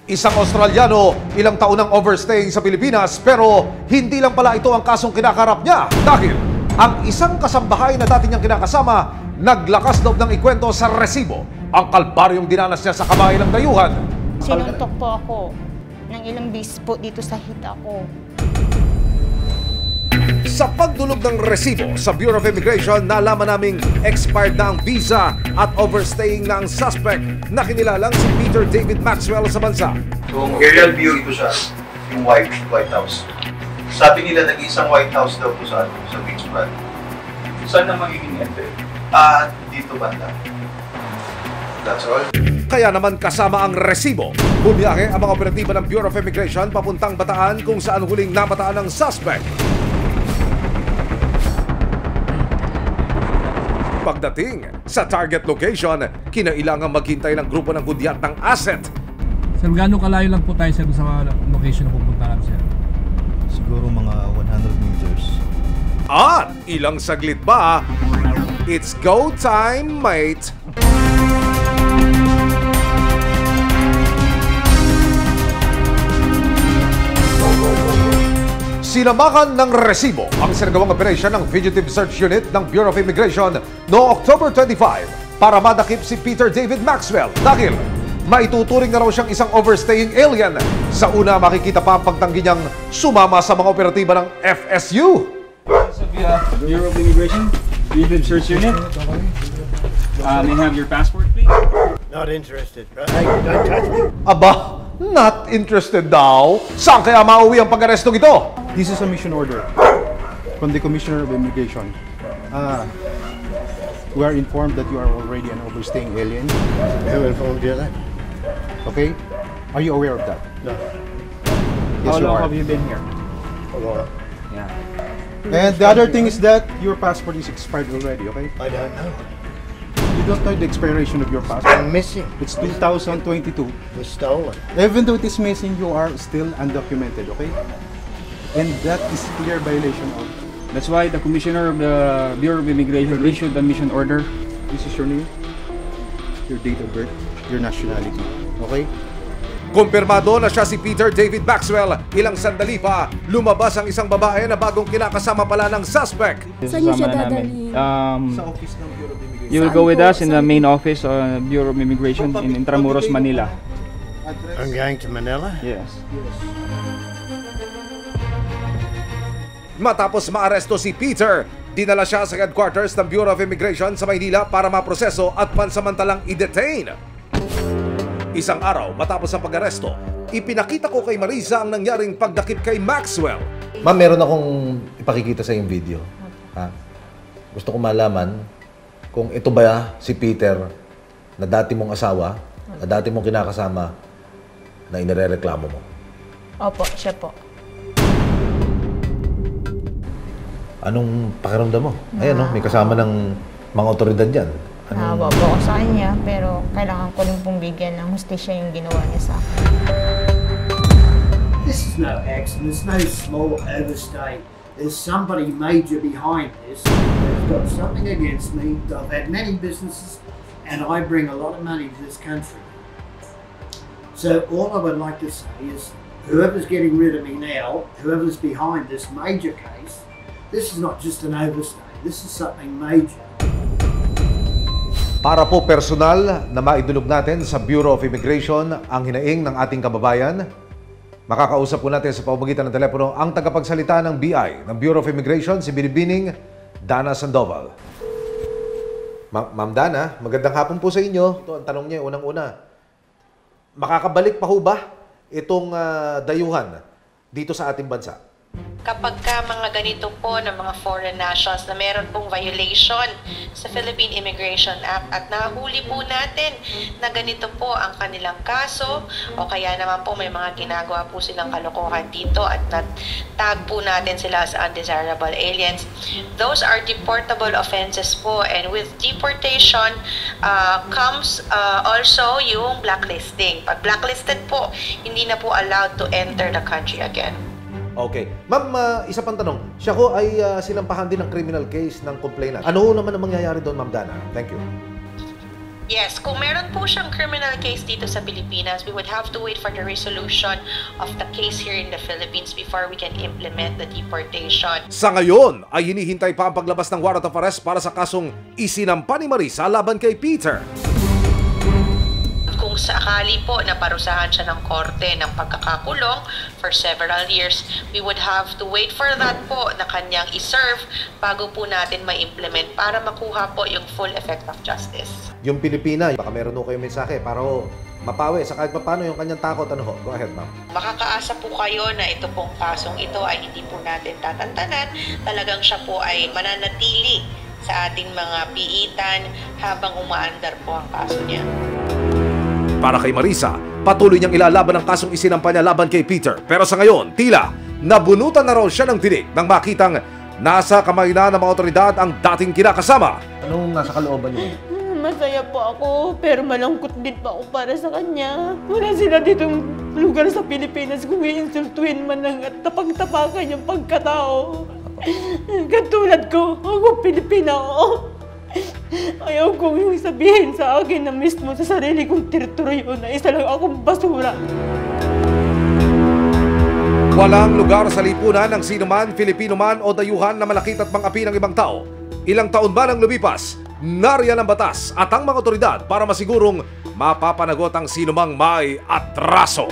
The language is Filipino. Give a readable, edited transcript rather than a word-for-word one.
Isang Australiano, ilang taon nang overstaying sa Pilipinas pero hindi lang pala ito ang kasong kinakarap niya dahil ang isang kasambahay na dati niyang kinakasama naglakas loob ng ikwento sa resibo ang kalbaryong dinanas niya sa kamay ng dayuhan. Sinuntok po ako ng ilang beses po dito sa hita ko. Sa pagdulog ng resibo sa Bureau of Immigration, nalaman naming expired na ang visa at overstaying na ang suspect na kinilalang si Peter David Maxwell sa bansa. Kung aerial view ito siya, yung White House. Sabi nila nag-isang White House daw po sa beachfront. Saan na magiging entry? Dito banda. That's all. Kaya naman kasama ang resibo, bumiyahe ang mga operatiba ng Bureau of Immigration papuntang Bataan kung saan huling nabataan ang suspect. Pagdating sa target location, kinailangang maghintay ng grupo ng hudyat ng asset. Sir, gaano kalayo lang po tayo sa location na pupunta natin, sir? Siguro mga 100 meters. At ilang saglit ba, it's go time, mate! Sinamakan ng resibo ang sinagawang operasyon ng Fugitive Search Unit ng Bureau of Immigration noong October 25 para madakip si Peter David Maxwell dahil maituturing na raw siyang isang overstaying alien. Sa una, makikita pa ang pagtanggi niyang sumama sa mga operatiba ng FSU. Bureau of Immigration, Fugitive Search Unit. May I have your passport, please? Not interested. Hey, don't touch me. Aba, not interested daw. Saan kaya mauwi ang pag-arestong ito? This is a mission order from the Commissioner of Immigration. We are informed that you are already an overstaying alien. Who informed you of that? Okay? Are you aware of that? No. Yes, How you long are. have you been here? A while. Yeah. And the other thing is that your passport is expired already, okay? I don't know. You don't know the expiration of your passport. I'm missing. It's 2022. It was stolen. Even though it is missing, you are still undocumented, okay? And that is clear violation of... That's why the Commissioner of the Bureau of Immigration issued the mission order. This is your name, your date of birth, your nationality, okay? Kumpirmado na siya si Peter David Maxwell. Ilang sandali pa, lumabas ang isang babae na bagong kinakasama pala ng suspect. Saan niyo siya dadalhin? Sa office ng Bureau of Immigration. You will go with us in the main office of Bureau of Immigration in Intramuros, Manila. I'm going to Manila. Yes. Matapos maaresto si Peter, dinala siya sa headquarters ng Bureau of Immigration sa Maynila para maproseso at pansamantalang i-detain. Isang araw matapos ang pag-aresto, ipinakita ko kay Marisa ang nangyaring pagdakip kay Maxwell. Ma'am, meron akong ipakikita sa yung video. Ha? Gusto ko malaman kung ito ba si Peter na dati mong asawa, na dati mong kinakasama, na inirereklamo mo. Opo, siya po. Anong pakiramdam mo? Ayan, no? May kasama ng mga otoridad dyan. Nahawa po ako sa kanya, pero kailangan ko rin pong bigyan ng hustisya yung ginawa niya sa akin. This is no accident, it's no small overstay. There's somebody major behind this. They've got something against me. I've had many businesses and I bring a lot of money to this country. So all I would like to say is whoever's getting rid of me now, whoever's behind this major case, this is not just an overstay, this is something major. Para po personal na maidulog natin sa Bureau of Immigration ang hinaing ng ating kababayan, makakausap po natin sa pamamagitan ng telepono ang tagapagsalita ng BI, ng Bureau of Immigration, si Binibining Dana Sandoval. Ma'am Dana, magandang hapon po sa inyo. Ito ang tanong niya, unang-una. Makakabalik pa ho ba itong dayuhan dito sa ating bansa? Kapag ka mga ganito po ng mga foreign nationals na meron pong violation sa Philippine Immigration Act at nahuli po natin na ganito po ang kanilang kaso o kaya naman po may mga ginagawa po silang kalokohan dito at tag po natin sila as undesirable aliens, those are deportable offenses po, and with deportation comes also yung blacklisting. Pag blacklisted po, hindi na po allowed to enter the country again. Okay. Ma'am, isa pang tanong. Siya ko ay sinampahan din ng criminal case ng complainant. Ano ho naman ang mangyayari doon, Ma'am Dana? Thank you. Yes, kung meron po siyang criminal case dito sa Pilipinas, we would have to wait for the resolution of the case here in the Philippines before we can implement the deportation. Sa ngayon ay hinihintay pa ang paglabas ng warrant of arrest para sa kasong isinampa ni Marisa laban kay Peter. Kung sakali po na parusahan siya ng korte ng pagkakakulong for several years, we would have to wait for that po na kanyang iserve bago po natin ma-implement para makuha po yung full effect of justice. Yung Pilipina, baka meron ho kayong mensahe para ho mapawi sa kahit paano yung kanyang takot. Ano ho? Go ahead, ma'am. Makakaasa po kayo na ito pong kasong ito ay hindi po natin tatantanan. Talagang siya po ay mananatili sa ating mga piitan habang umaandar po ang kaso niya. Para kay Marisa, patuloy niyang ilalaban ang kasong isinampa niya laban kay Peter. Pero sa ngayon, tila nabunutan na raw siya ng tinig nang makitang nasa kamay na ng mga otoridad ang dating kinakasama. Anong nasa kalooban niyo? Masaya po ako, pero malungkot din po ako para sa kanya. Wala sila ditong lugar sa Pilipinas kung iinsultuhin man lang at tapag-tapakan yung pagkatao. Katulad ko, ako Pilipina ako. Ayaw kong yung sabihin sa akin na mismo sa sarili kong teritoryo na isa lang akong basura. Walang lugar sa lipunan ng sino man, Filipino man o dayuhan na malakit at mang-api ng ibang tao. Ilang taon man ang lumipas, nariyan ang batas at ang mga otoridad para masigurong mapapanagot ang sino mang may atraso.